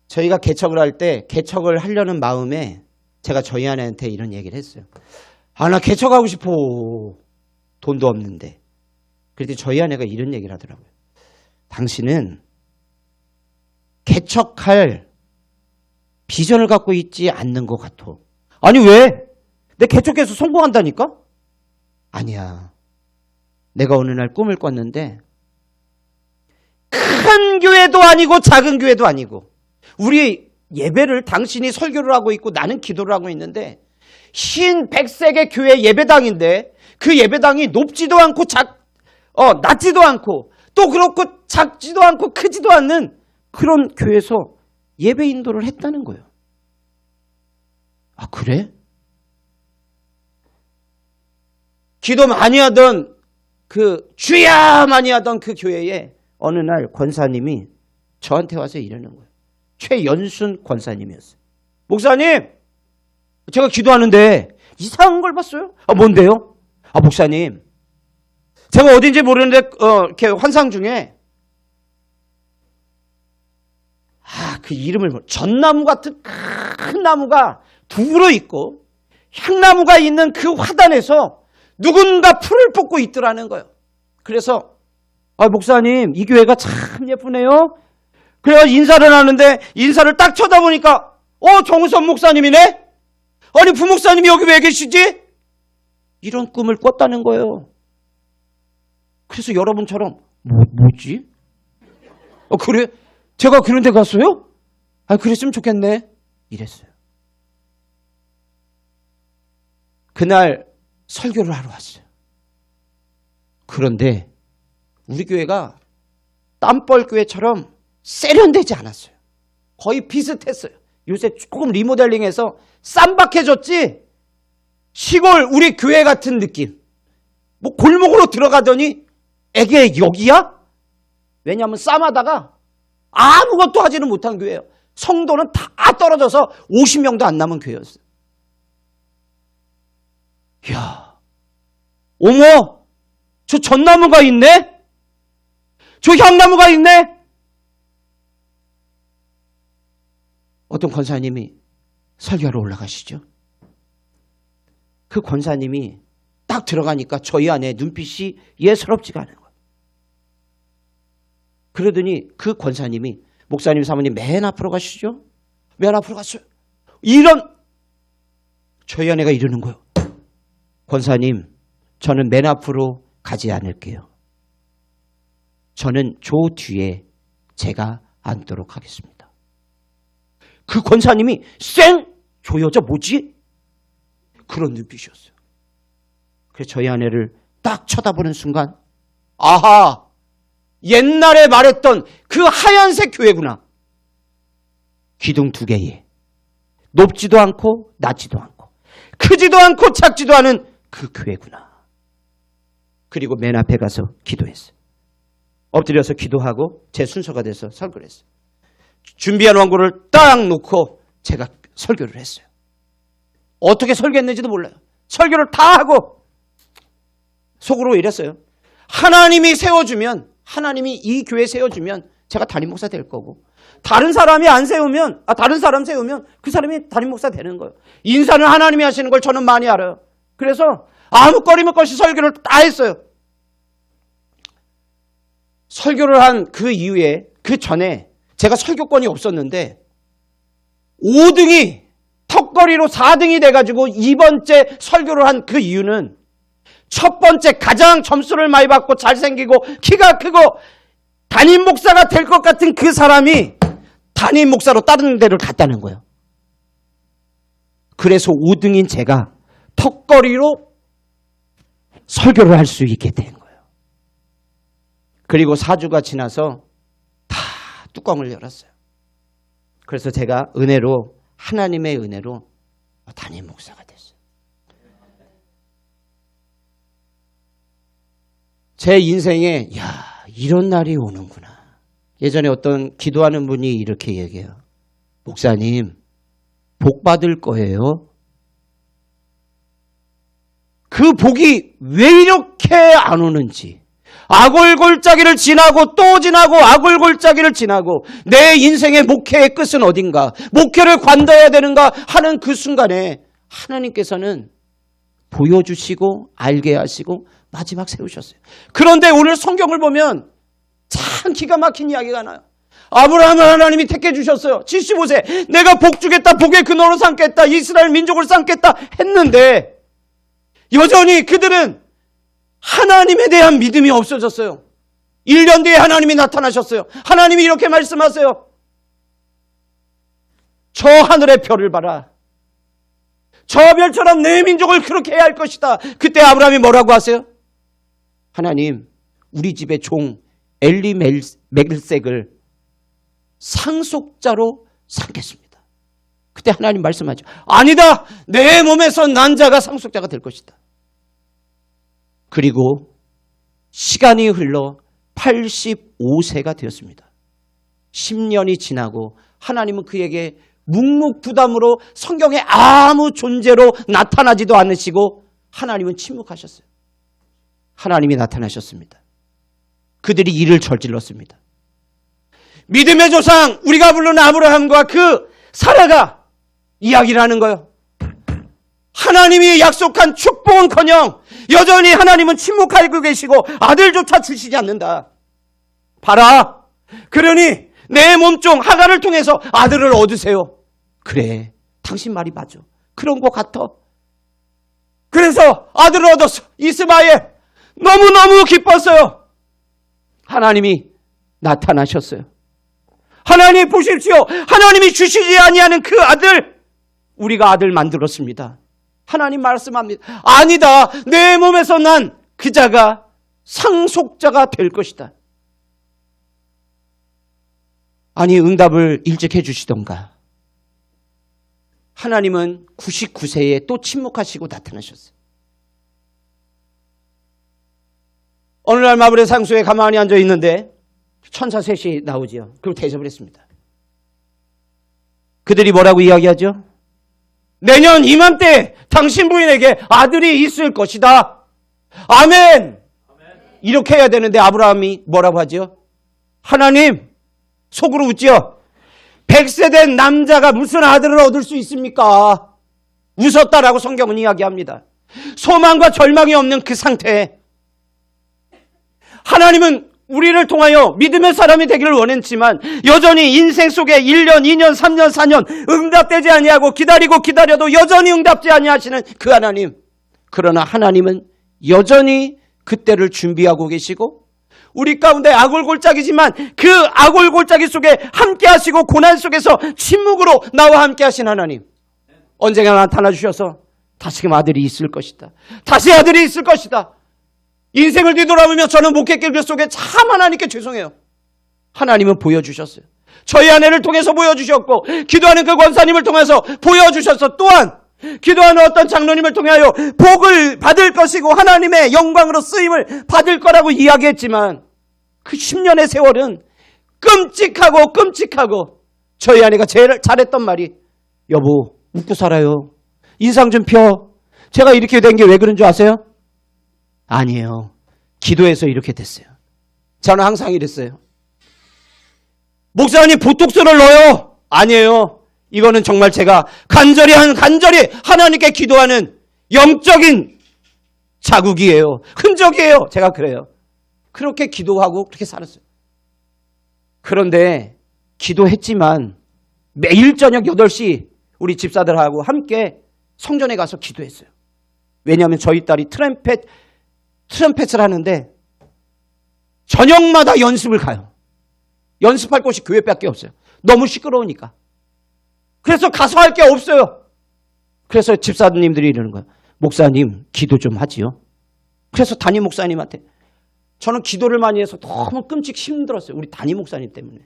Speaker 2: 저희가 개척을 할 때 개척을 하려는 마음에 제가 저희 아내한테 이런 얘기를 했어요. 나 개척하고 싶어. 돈도 없는데. 그랬더니 저희 아내가 이런 얘기를 하더라고요. 당신은 개척할 비전을 갖고 있지 않는 것 같아. 아니 왜? 내 개척해서 성공한다니까? 아니야. 내가 어느 날 꿈을 꿨는데 큰 교회도 아니고 작은 교회도 아니고 우리 예배를 당신이 설교를 하고 있고 나는 기도를 하고 있는데 흰 백색의 교회 예배당인데 그 예배당이 높지도 않고 낮지도 않고 또 그렇고 작지도 않고 크지도 않는 그런 교회에서 예배 인도를 했다는 거예요. 그래? 기도 많이 하던 주야 많이 하던 그 교회에 어느 날 권사님이 저한테 와서 이러는 거예요. 최연순 권사님이었어요. 목사님, 제가 기도하는데 이상한 걸 봤어요. 뭔데요? 목사님, 제가 어딘지 모르는데 이렇게 환상 중에 그 이름을 전나무 같은 큰 나무가 두 그루 있고 향나무가 있는 그 화단에서 누군가 풀을 뽑고 있더라는 거예요. 그래서 목사님, 이 교회가 참 예쁘네요. 그래서 인사를 하는데 인사를 딱 쳐다보니까 정우선 목사님이네? 아니 부목사님이 여기 왜 계시지? 이런 꿈을 꿨다는 거예요. 그래서 여러분처럼 뭐지? 그래? 제가 그런 데 갔어요? 그랬으면 좋겠네. 이랬어요. 그날 설교를 하러 왔어요. 그런데 우리 교회가 땀벌교회처럼 세련되지 않았어요. 거의 비슷했어요. 요새 조금 리모델링해서 쌈박해졌지 시골 우리 교회 같은 느낌. 골목으로 들어가더니 애게 여기야? 왜냐하면 쌈하다가 아무것도 하지는 못한 교회예요. 성도는 다 떨어져서 50명도 안 남은 교회였어요. 이야, 어머, 저 전나무가 있네? 저 향나무가 있네? 어떤 권사님이 설교하러 올라가시죠. 그 권사님이 딱 들어가니까 저희 아내 눈빛이 예사롭지가 않은 거예요. 그러더니 그 권사님이 목사님 사모님 맨 앞으로 가시죠. 맨 앞으로 갔어요. 저희 아내가 이러는 거예요. 권사님, 저는 맨 앞으로 가지 않을게요. 저는 조 뒤에 제가 앉도록 하겠습니다. 그 권사님이 저 여자 뭐지? 그런 눈빛이었어요. 그래서 저희 아내를 딱 쳐다보는 순간 아하, 옛날에 말했던 그 하얀색 교회구나. 기둥 2개에 높지도 않고 낮지도 않고 크지도 않고 작지도 않은 그 교회구나. 그리고 맨 앞에 가서 기도했어요. 엎드려서 기도하고 제 순서가 돼서 설교를 했어요. 준비한 원고를 딱 놓고 제가 설교를 했어요. 어떻게 설교했는지도 몰라요. 설교를 다 하고 속으로 이랬어요. 하나님이 세워주면, 하나님이 이 교회 세워주면 제가 담임 목사 될 거고, 다른 사람이 안 세우면, 다른 사람 세우면 그 사람이 담임 목사 되는 거예요. 인사는 하나님이 하시는 걸 저는 많이 알아요. 그래서 아무 꺼리낌 없이 설교를 다 했어요. 설교를 한 그 이후에, 그 전에 제가 설교권이 없었는데 5등이 턱걸이로 4등이 돼가지고 2번째 설교를 한 그 이유는 첫 번째 가장 점수를 많이 받고 잘생기고 키가 크고 담임 목사가 될 것 같은 그 사람이 담임 목사로 다른 데를 갔다는 거예요. 그래서 5등인 제가 턱걸이로 설교를 할 수 있게 된 거예요. 그리고 4주가 지나서 다 뚜껑을 열었어요. 그래서 제가 은혜로, 하나님의 은혜로 담임 목사가 됐어요. 제 인생에 이런 날이 오는구나. 예전에 어떤 기도하는 분이 이렇게 얘기해요. 목사님, 복 받을 거예요. 그 복이 왜 이렇게 안 오는지, 아골골짜기를 지나고 또 지나고 아골골짜기를 지나고 내 인생의 목회의 끝은 어딘가, 목회를 관둬야 되는가 하는 그 순간에 하나님께서는 보여주시고 알게 하시고 마지막 세우셨어요. 그런데 오늘 성경을 보면 참 기가 막힌 이야기가 나요. 아브라함을 하나님이 택해 주셨어요. 75세 내가 복 주겠다, 복의 근원으로 삼겠다, 이스라엘 민족을 삼겠다 했는데 여전히 그들은 하나님에 대한 믿음이 없어졌어요. 1년 뒤에 하나님이 나타나셨어요. 하나님이 이렇게 말씀하세요. 저 하늘의 별을 봐라. 저 별처럼 내 민족을 그렇게 해야 할 것이다. 그때 아브라함이 뭐라고 하세요? 하나님, 우리 집의 종 엘리멜색을 상속자로 삼겠습니다. 그때 하나님 말씀하죠. 아니다. 내 몸에서 난 자가 상속자가 될 것이다. 그리고 시간이 흘러 85세가 되었습니다. 10년이 지나고 하나님은 그에게 묵묵부담으로 성경에 아무 존재로 나타나지도 않으시고 하나님은 침묵하셨어요. 하나님이 나타나셨습니다. 그들이 일을 저질렀습니다. 믿음의 조상, 우리가 부르는 아브라함과 그 사라가 이야기를 하는 거예요. 하나님이 약속한 축복은커녕 여전히 하나님은 침묵하고 계시고 아들조차 주시지 않는다. 봐라. 그러니 내 몸종 하가를 통해서 아들을 얻으세요. 그래, 당신 말이 맞아. 그런 것 같아. 그래서 아들을 얻었어. 이스마엘. 너무너무 기뻤어요. 하나님이 나타나셨어요. 하나님 보십시오. 하나님이 주시지 아니하는 그 아들, 우리가 아들 만들었습니다. 하나님 말씀합니다. 아니다. 내 몸에서 난 그 자가 상속자가 될 것이다. 아니, 응답을 일찍 해주시던가. 하나님은 99세에 또 침묵하시고 나타나셨어요. 어느 날 마블의 상수에 가만히 앉아 있는데 천사 셋이 나오지요. 그리고 대접을 했습니다. 그들이 뭐라고 이야기하죠? 내년 이맘때 당신 부인에게 아들이 있을 것이다. 아멘. 이렇게 해야 되는데 아브라함이 뭐라고 하죠? 하나님, 속으로 웃지요. 100세 된 남자가 무슨 아들을 얻을 수 있습니까? 웃었다라고 성경은 이야기합니다. 소망과 절망이 없는 그 상태에 하나님은 우리를 통하여 믿음의 사람이 되기를 원했지만 여전히 인생 속에 1년, 2년, 3년, 4년 응답되지 아니하고 기다리고 기다려도 여전히 응답지 아니하시는 그 하나님. 그러나 하나님은 여전히 그때를 준비하고 계시고 우리 가운데 아골골짜기지만 그 아골골짜기 속에 함께 하시고 고난 속에서 침묵으로 나와 함께 하신 하나님 언젠가 나타나 주셔서 다시금 아들이 있을 것이다. 다시 아들이 있을 것이다. 인생을 뒤돌아보며 저는 목회길 속에 참 하나님께 죄송해요. 하나님은 보여주셨어요. 저희 아내를 통해서 보여주셨고 기도하는 그 권사님을 통해서 보여주셔서 또한 기도하는 어떤 장로님을 통하여 복을 받을 것이고 하나님의 영광으로 쓰임을 받을 거라고 이야기했지만 그 10년의 세월은 끔찍하고 저희 아내가 제일 잘했던 말이 여보 웃고 살아요. 인상 좀 펴. 제가 이렇게 된 게 왜 그런 줄 아세요? 아니에요. 기도해서 이렇게 됐어요. 저는 항상 이랬어요. 목사님 보톡스를 넣어요. 아니에요. 이거는 정말 제가 간절히 하나님께 기도하는 영적인 자국이에요. 흔적이에요. 제가 그래요. 그렇게 기도하고 그렇게 살았어요. 그런데 기도했지만 매일 저녁 8시 우리 집사들하고 함께 성전에 가서 기도했어요. 왜냐하면 저희 딸이 트럼펫을 하는데 저녁마다 연습을 가요. 연습할 곳이 교회밖에 없어요. 너무 시끄러우니까. 그래서 가서 할 게 없어요. 그래서 집사님들이 이러는 거예요. 목사님 기도 좀 하지요. 그래서 담임 목사님한테 저는 기도를 많이 해서 너무 끔찍 힘들었어요. 우리 담임 목사님 때문에.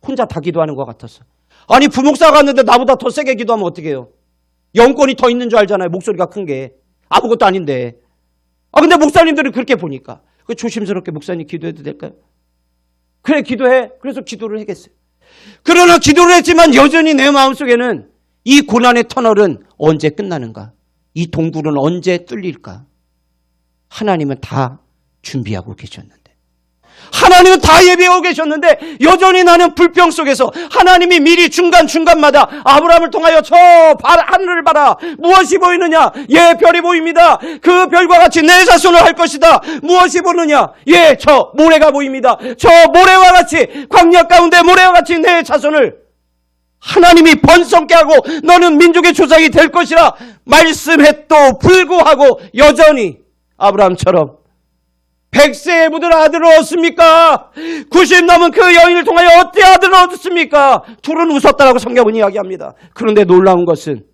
Speaker 2: 혼자 다 기도하는 것 같았어. 아니 부목사가 갔는데 나보다 더 세게 기도하면 어떻게 해요? 영권이 더 있는 줄 알잖아요. 목소리가 큰 게. 아무것도 아닌데. 근데 목사님들은 그렇게 보니까 조심스럽게 목사님 기도해도 될까요? 그래 기도해. 그래서 기도를 하겠어요. 그러나 기도를 했지만 여전히 내 마음속에는 이 고난의 터널은 언제 끝나는가? 이 동굴은 언제 뚫릴까? 하나님은 다 준비하고 계셨는데 하나님은 다 예비하고 계셨는데 여전히 나는 불평 속에서 하나님이 미리 중간마다 아브라함을 통하여 저 하늘을 봐라. 무엇이 보이느냐? 예, 별이 보입니다. 그 별과 같이 내 자손을 할 것이다. 무엇이 보느냐? 예, 저 모래가 보입니다. 저 모래와 같이 광야 가운데 모래와 같이 내 자손을 하나님이 번성케 하고 너는 민족의 조상이 될 것이라 말씀했도 불구하고 여전히 아브라함처럼 100세에 묻은 아들을 얻습니까? 90 넘은 그 여인을 통하여 어때 아들을 얻었습니까? 둘은 웃었다라고 성경은 이야기합니다. 그런데 놀라운 것은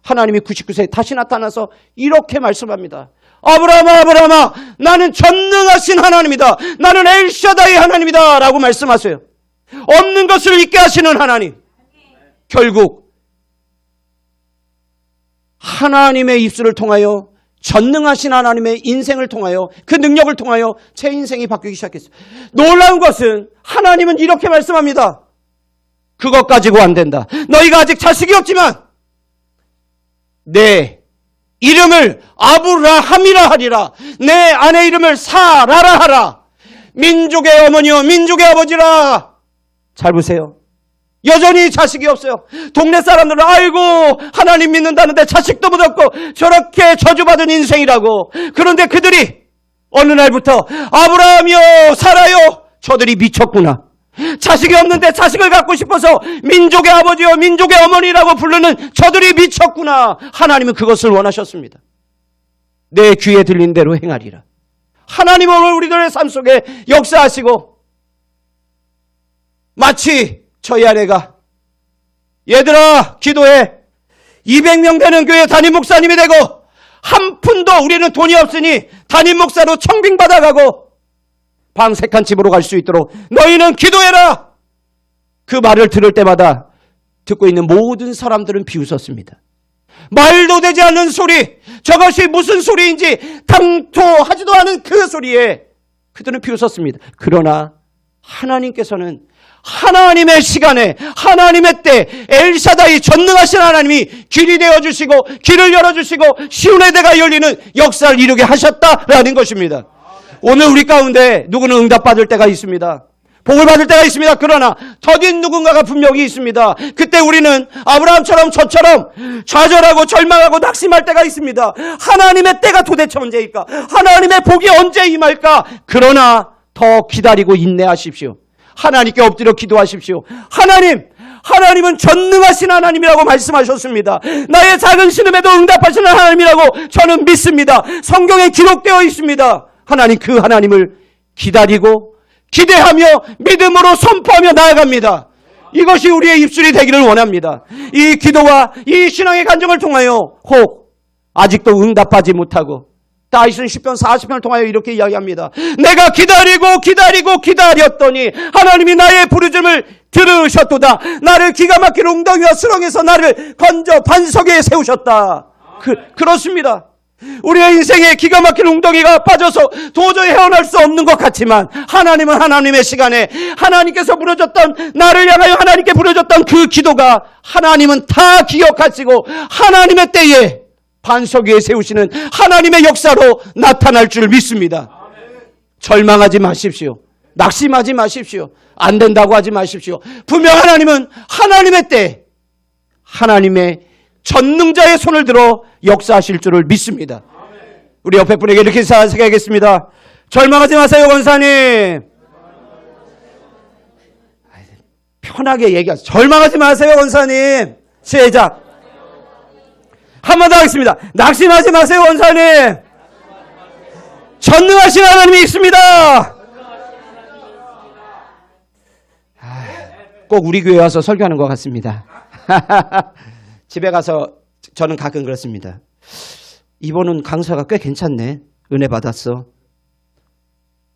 Speaker 2: 하나님이 99세에 다시 나타나서 이렇게 말씀합니다. 아브라함아 나는 전능하신 하나님이다. 나는 엘샤다이 하나님이다 라고 말씀하세요. 없는 것을 있게 하시는 하나님. 결국 하나님의 입술을 통하여 전능하신 하나님의 인생을 통하여 그 능력을 통하여 제 인생이 바뀌기 시작했어요. 놀라운 것은 하나님은 이렇게 말씀합니다. 그것 가지고 안 된다. 너희가 아직 자식이 없지만 내 이름을 아브라함이라 하리라. 내 아내 이름을 사라라 하라. 민족의 어머니요 민족의 아버지라. 잘 보세요. 여전히 자식이 없어요. 동네 사람들은 아이고 하나님 믿는다는데 자식도 못 얻고 저렇게 저주받은 인생이라고. 그런데 그들이 어느 날부터 아브라함이요 사라요 저들이 미쳤구나. 자식이 없는데 자식을 갖고 싶어서 민족의 아버지요 민족의 어머니라고 부르는 저들이 미쳤구나. 하나님은 그것을 원하셨습니다. 내 귀에 들린 대로 행하리라. 하나님은 오늘 우리들의 삶 속에 역사하시고 마치 저희 아내가 얘들아 기도해 200명 되는 교회 담임 목사님이 되고 한 푼도 우리는 돈이 없으니 담임 목사로 청빙받아가고 방 3칸 집으로 갈 수 있도록 너희는 기도해라. 그 말을 들을 때마다 듣고 있는 모든 사람들은 비웃었습니다. 말도 되지 않는 소리, 저것이 무슨 소리인지 당토하지도 않은 그 소리에 그들은 비웃었습니다. 그러나 하나님께서는 하나님의 시간에 하나님의 때 엘샤다이 전능하신 하나님이 길이 되어주시고 길을 열어주시고 시온의 대가 열리는 역사를 이루게 하셨다라는 것입니다. 오늘 우리 가운데 누구는 응답받을 때가 있습니다. 복을 받을 때가 있습니다. 그러나 더딘 누군가가 분명히 있습니다. 그때 우리는 아브라함처럼 저처럼 좌절하고 절망하고 낙심할 때가 있습니다. 하나님의 때가 도대체 언제일까? 하나님의 복이 언제 임할까? 그러나 더 기다리고 인내하십시오. 하나님께 엎드려 기도하십시오. 하나님, 하나님은 전능하신 하나님이라고 말씀하셨습니다. 나의 작은 신음에도 응답하시는 하나님이라고 저는 믿습니다. 성경에 기록되어 있습니다. 하나님, 그 하나님을 기다리고 기대하며 믿음으로 선포하며 나아갑니다. 이것이 우리의 입술이 되기를 원합니다. 이 기도와 이 신앙의 간증을 통하여 혹 아직도 응답하지 못하고, 다윗은 시편 40편을 통하여 이렇게 이야기합니다. 내가 기다렸더니 하나님이 나의 부르짖음을 들으셨도다. 나를 기가 막힌 웅덩이와 수렁에서 나를 건져 반석에 세우셨다. 그렇습니다. 우리의 인생에 기가 막힌 웅덩이가 빠져서 도저히 헤어날 수 없는 것 같지만, 하나님은 하나님의 시간에 하나님께서 부르셨던, 나를 향하여 하나님께 부르셨던 그 기도가 하나님은 다 기억하시고 하나님의 때에 반석 위에 세우시는 하나님의 역사로 나타날 줄 믿습니다. 절망하지 마십시오. 낙심하지 마십시오. 안 된다고 하지 마십시오. 분명 하나님은 하나님의 때, 하나님의 전능자의 손을 들어 역사하실 줄을 믿습니다. 우리 옆에 분에게 이렇게 생각하겠습니다. 절망하지 마세요, 권사님. 편하게 얘기하세요. 절망하지 마세요, 권사님. 시작. 한 번 더 하겠습니다. 낙심하지 마세요, 권사님. 전능하신 하나님이 있습니다. 꼭 우리 교회 와서 설교하는 것 같습니다. 집에 가서 저는 가끔 그렇습니다. 이번은 강사가 꽤 괜찮네. 은혜 받았어.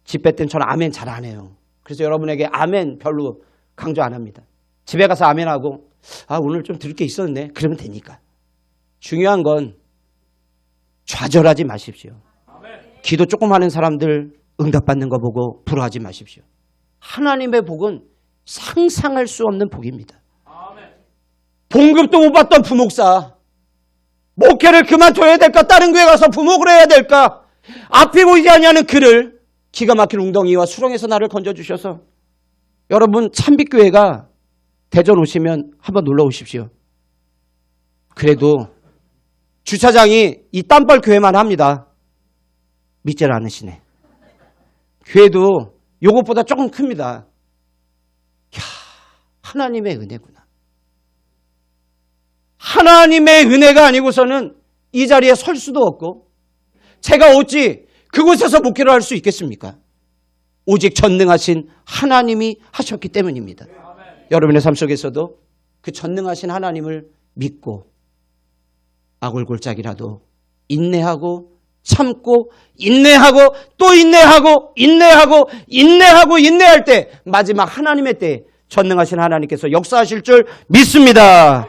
Speaker 2: 집회 때는 저는 아멘 잘 안 해요. 그래서 여러분에게 아멘 별로 강조 안 합니다. 집에 가서 아멘하고, 오늘 좀 들을 게 있었네. 그러면 되니까. 중요한 건 좌절하지 마십시오. 기도 조금 하는 사람들 응답받는 거 보고 부러워하지 마십시오. 하나님의 복은 상상할 수 없는 복입니다. 봉급도 못 받던 부목사, 목회를 그만둬야 될까? 다른 교회 가서 부목을 해야 될까? 앞이 보이지 않냐는 그를 기가 막힌 웅덩이와 수렁에서 나를 건져주셔서, 여러분 참빛교회가 대전 오시면 한번 놀러 오십시오. 그래도 주차장이 이 땀벌 교회만 합니다. 믿질 않으시네. 교회도 요것보다 조금 큽니다. 하나님의 은혜구나. 하나님의 은혜가 아니고서는 이 자리에 설 수도 없고, 제가 어찌 그곳에서 목회를 할 수 있겠습니까? 오직 전능하신 하나님이 하셨기 때문입니다. 여러분의 삶 속에서도 그 전능하신 하나님을 믿고 아골골짝이라도 인내하고 참고 인내하고 또 인내할 때, 마지막 하나님의 때 전능하신 하나님께서 역사하실 줄 믿습니다.